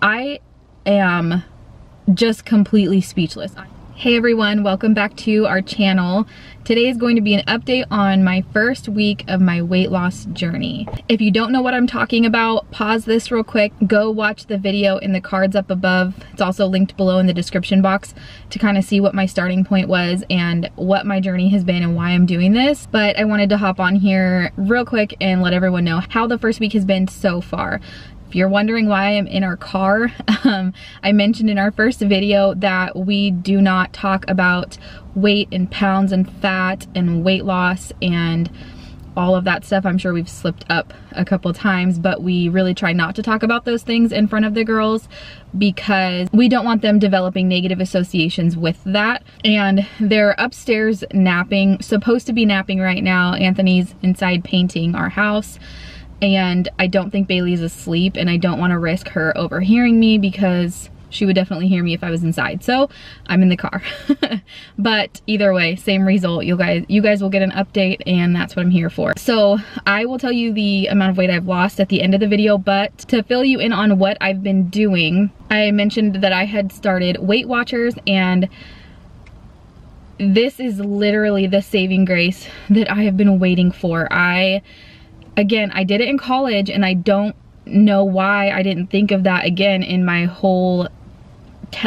I am just completely speechless. Hey everyone, welcome back to our channel. Today is going to be an update on my first week of my weight loss journey. If you don't know what I'm talking about, pause this real quick, go watch the video in the cards up above. It's also linked below in the description box to kind of see what my starting point was and what my journey has been and why I'm doing this. But I wanted to hop on here real quick and let everyone know how the first week has been so far. If you're wondering why I'm in our car, I mentioned in our first video that we do not talk about weight and pounds and fat and weight loss and all of that stuff. I'm sure we've slipped up a couple times, but we really try not to talk about those things in front of the girls because we don't want them developing negative associations with that. And they're upstairs napping, supposed to be napping right now. Anthony's inside painting our house. And I don't think Bailey's asleep, and I don't want to risk her overhearing me because she would definitely hear me if I was inside. So I'm in the car. But either way, same result. You guys will get an update, and that's what I'm here for. So I will tell you the amount of weight I've lost at the end of the video, but to fill you in on what I've been doing, I mentioned that I had started Weight Watchers, and this is literally the saving grace that I have been waiting for. Again, I did it in college, and I don't know why I didn't think of that again in my whole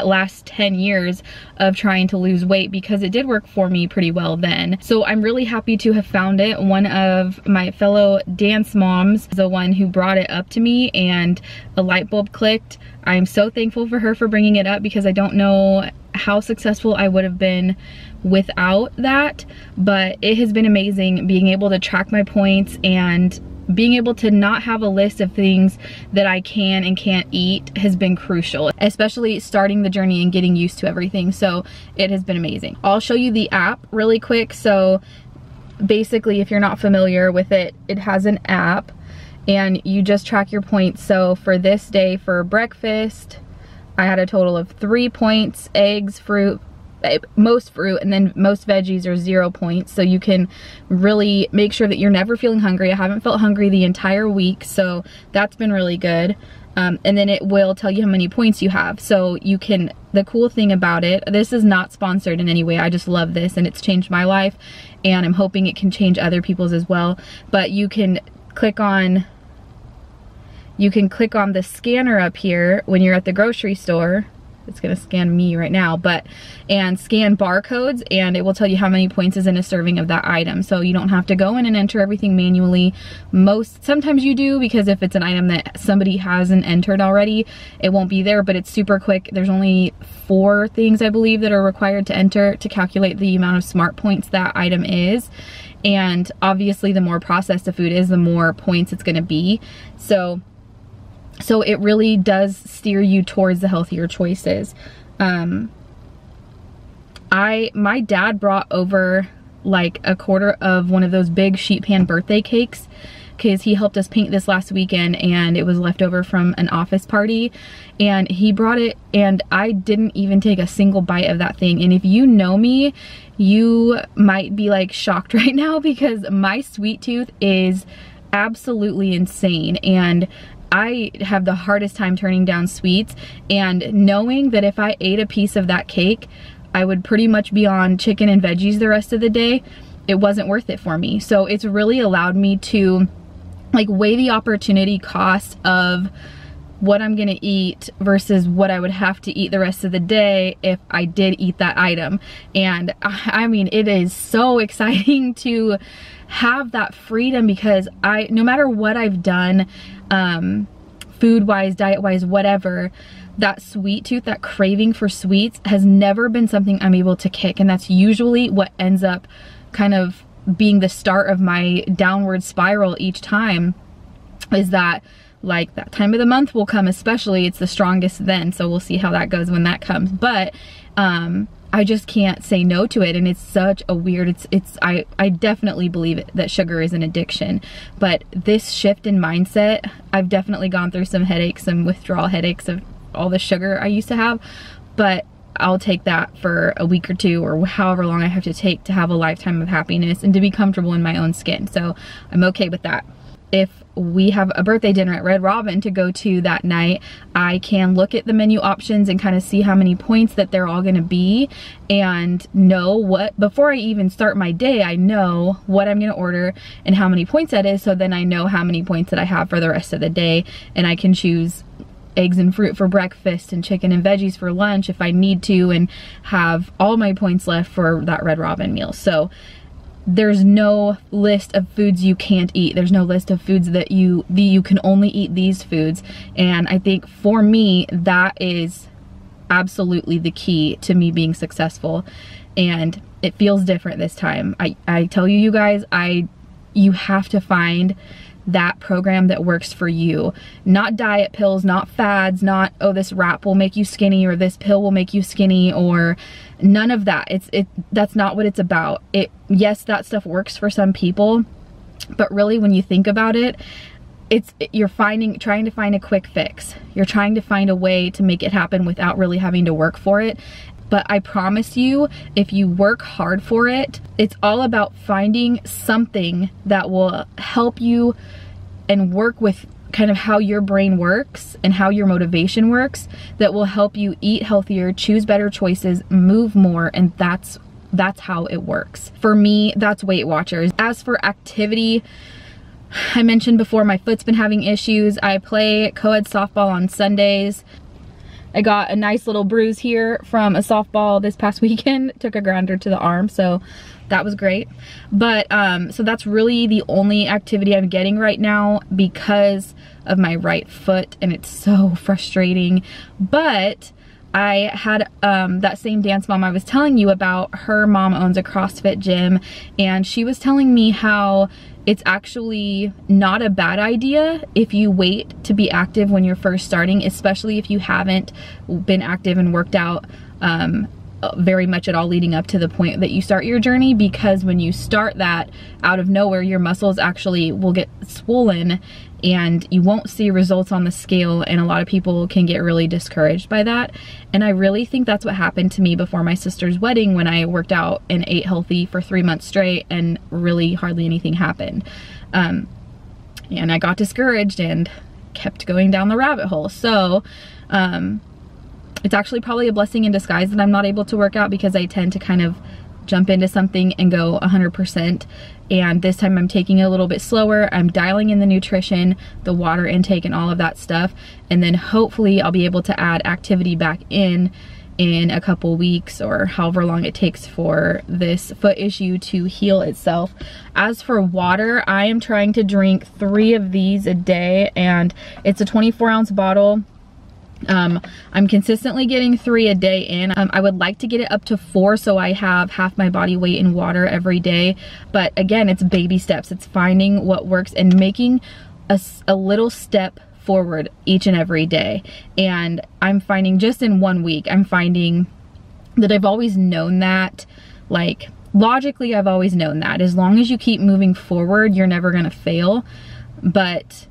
last 10 years of trying to lose weight, because it did work for me pretty well then. So I'm really happy to have found it. One of my fellow dance moms, the one who brought it up to me, and a light bulb clicked. I'm so thankful for her for bringing it up because I don't know how successful I would have been without that, but it has been amazing being able to track my points and being able to not have a list of things that I can and can't eat has been crucial, especially starting the journey and getting used to everything. So it has been amazing. I'll show you the app really quick. So basically, if you're not familiar with it, it has an app and you just track your points. So for this day, for breakfast, I had a total of 3 points, eggs, fruit, most fruit, and then most veggies are 0 points. So you can really make sure that you're never feeling hungry. I haven't felt hungry the entire week, so that's been really good. And then it will tell you how many points you have. So you can, the cool thing about it, this is not sponsored in any way, I just love this and it's changed my life, and I'm hoping it can change other people's as well. But you can click on the scanner up here when you're at the grocery store. It's gonna scan me right now, and scan barcodes, and it will tell you how many points is in a serving of that item. So you don't have to go in and enter everything manually. Sometimes you do, because if it's an item that somebody hasn't entered already, it won't be there, but it's super quick. There's only 4 things, I believe, that are required to enter to calculate the amount of smart points that item is. And obviously the more processed the food is, the more points it's gonna be. So it really does steer you towards the healthier choices. My dad brought over like a quarter of one of those big sheet pan birthday cakes because he helped us paint this last weekend, and it was left over from an office party, and he brought it, and I didn't even take a single bite of that thing. And if you know me, you might be like shocked right now because my sweet tooth is absolutely insane, and I have the hardest time turning down sweets, and knowing that if I ate a piece of that cake, I would pretty much be on chicken and veggies the rest of the day, it wasn't worth it for me. So it's really allowed me to like weigh the opportunity cost of what I'm gonna eat versus what I would have to eat the rest of the day if I did eat that item. And I mean, it is so exciting to have that freedom, because no matter what I've done, food-wise, diet-wise, whatever, that sweet tooth, that craving for sweets has never been something I'm able to kick. And that's usually what ends up kind of being the start of my downward spiral each time, is that like that time of the month will come, especially it's the strongest then. So we'll see how that goes when that comes. But I just can't say no to it, and it's such a weird, I definitely believe that sugar is an addiction, but this shift in mindset, I've definitely gone through some headaches, some withdrawal headaches of all the sugar I used to have, but I'll take that for a week or two, or however long I have to take to have a lifetime of happiness and to be comfortable in my own skin. So I'm okay with that. if we have a birthday dinner at Red Robin to go to that night, I can look at the menu options and kind of see how many points that they're all going to be, and know what, before I even start my day, I know what I'm going to order and how many points that is. So then I know how many points that I have for the rest of the day, and I can choose eggs and fruit for breakfast and chicken and veggies for lunch if I need to, and have all my points left for that Red Robin meal. So there's no list of foods you can't eat. There's no list of foods that you can only eat these foods. And I think for me, that is absolutely the key to me being successful. And it feels different this time. I tell you, you guys, you have to find that program that works for you. Not diet pills, not fads, not, oh, this wrap will make you skinny, or this pill will make you skinny, or none of that. That's not what it's about. Yes, that stuff works for some people, but really when you think about it, you're trying to find a quick fix. You're trying to find a way to make it happen without really having to work for it. But I promise you, if you work hard for it, it's all about finding something that will help you and work with kind of how your brain works and how your motivation works, that will help you eat healthier, choose better choices, move more, and that's how it works. For me, that's Weight Watchers. As for activity, I mentioned before, my foot's been having issues. I play co-ed softball on Sundays. I got a nice little bruise here from a softball this past weekend. Took a grounder to the arm, so that was great. But so that's really the only activity I'm getting right now because of my right foot, and it's so frustrating. But I had that same dance mom I was telling you about, her mom owns a CrossFit gym, and she was telling me how it's actually not a bad idea if you wait to be active when you're first starting, especially if you haven't been active and worked out very much at all leading up to the point that you start your journey, because when you start that out of nowhere, your muscles actually will get swollen and you won't see results on the scale, and a lot of people can get really discouraged by that. And I really think that's what happened to me before my sister's wedding, when I worked out and ate healthy for 3 months straight and really hardly anything happened. And I got discouraged and kept going down the rabbit hole. So it's actually probably a blessing in disguise that I'm not able to work out, because I tend to kind of jump into something and go 100%. And this time I'm taking it a little bit slower. I'm dialing in the nutrition, the water intake, and all of that stuff. And then hopefully I'll be able to add activity back in a couple weeks, or however long it takes for this foot issue to heal itself. As for water, I am trying to drink 3 of these a day, and it's a 24-ounce bottle. I'm consistently getting 3 a day in. I would like to get it up to 4, so I have half my body weight in water every day. But again, it's baby steps. It's finding what works and making a little step forward each and every day. And I'm finding, just in 1 week, I'm finding that I've always known that, like, logically I've always known that as long as you keep moving forward, you're never gonna fail. But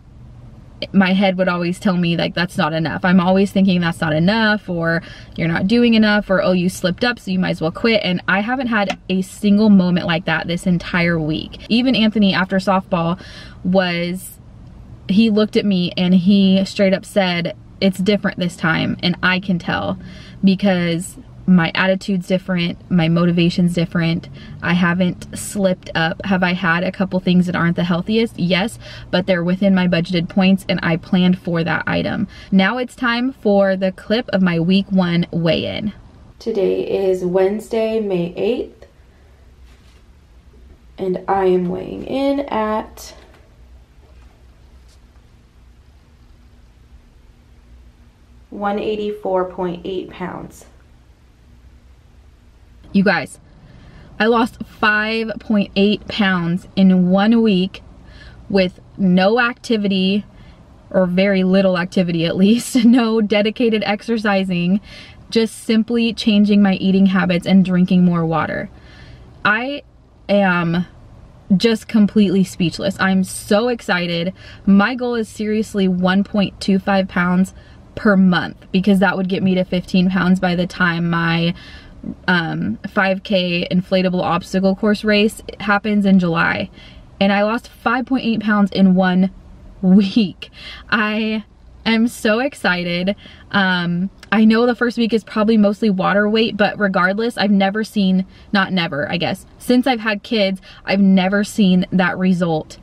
my head would always tell me, like, that's not enough. I'm always thinking that's not enough, or you're not doing enough, or oh, you slipped up, so you might as well quit. And I haven't had a single moment like that this entire week. Even Anthony, after softball, he looked at me and he straight up said, it's different this time. And I can tell, because my attitude's different, my motivation's different. I haven't slipped up. Have I had a couple things that aren't the healthiest? Yes, but they're within my budgeted points, and I planned for that item. Now it's time for the clip of my week 1 weigh-in. Today is Wednesday, May 8th, and I am weighing in at 184.8 pounds. You guys, I lost 5.8 pounds in 1 week with no activity, or very little activity at least, no dedicated exercising, just simply changing my eating habits and drinking more water. I am just completely speechless. I'm so excited. My goal is seriously 1.25 pounds per month, because that would get me to 15 pounds by the time my 5K inflatable obstacle course race happens in July. and I lost 5.8 pounds in 1 week. I am so excited. I know the first week is probably mostly water weight, but regardless, I've never seen, not never, I guess, since I've had kids, I've never seen that result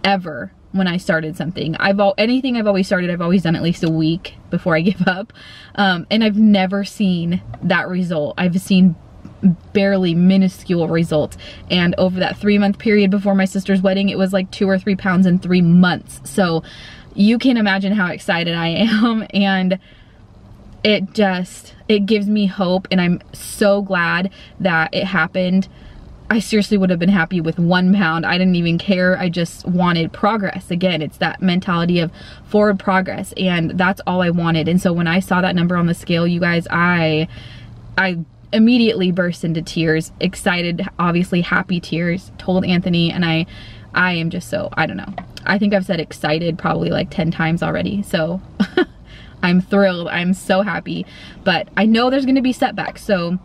ever when I started something. Anything I've always started, I've always done at least a week before I give up. And I've never seen that result. I've seen barely minuscule results. And over that 3-month period before my sister's wedding, it was like 2 or 3 pounds in 3 months. So you can imagine how excited I am. And it gives me hope, and I'm so glad that it happened. I seriously would have been happy with 1 pound. I didn't even care. I just wanted progress. Again, it's that mentality of forward progress, and that's all I wanted. And so when I saw that number on the scale, you guys, I immediately burst into tears, excited, obviously happy tears, told Anthony, and I am just so, I don't know. I think I've said excited probably like 10 times already. So I'm thrilled. I'm so happy, but I know there's gonna be setbacks. So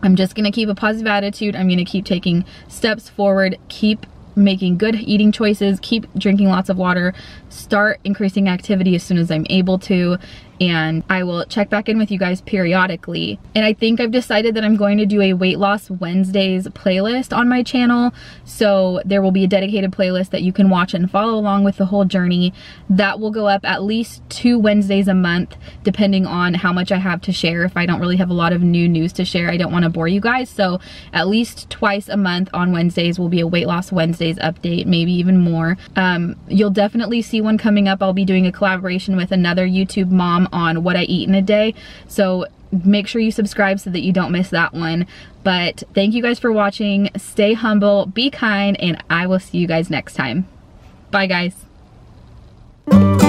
I'm just gonna keep a positive attitude. I'm gonna keep taking steps forward, keep making good eating choices, keep drinking lots of water, start increasing activity as soon as I'm able to, and I will check back in with you guys periodically. And I think I've decided that I'm going to do a Weight Loss Wednesdays playlist on my channel. So there will be a dedicated playlist that you can watch and follow along with the whole journey. That will go up at least 2 Wednesdays a month, depending on how much I have to share. If I don't really have a lot of new news to share, I don't want to bore you guys. So at least twice a month on Wednesdays will be a Weight Loss Wednesdays update, maybe even more. You'll definitely see one coming up. I'll be doing a collaboration with another YouTube mom on what I eat in a day. So make sure you subscribe so that you don't miss that one. But thank you guys for watching. Stay humble, be kind, and I will see you guys next time. Bye, guys.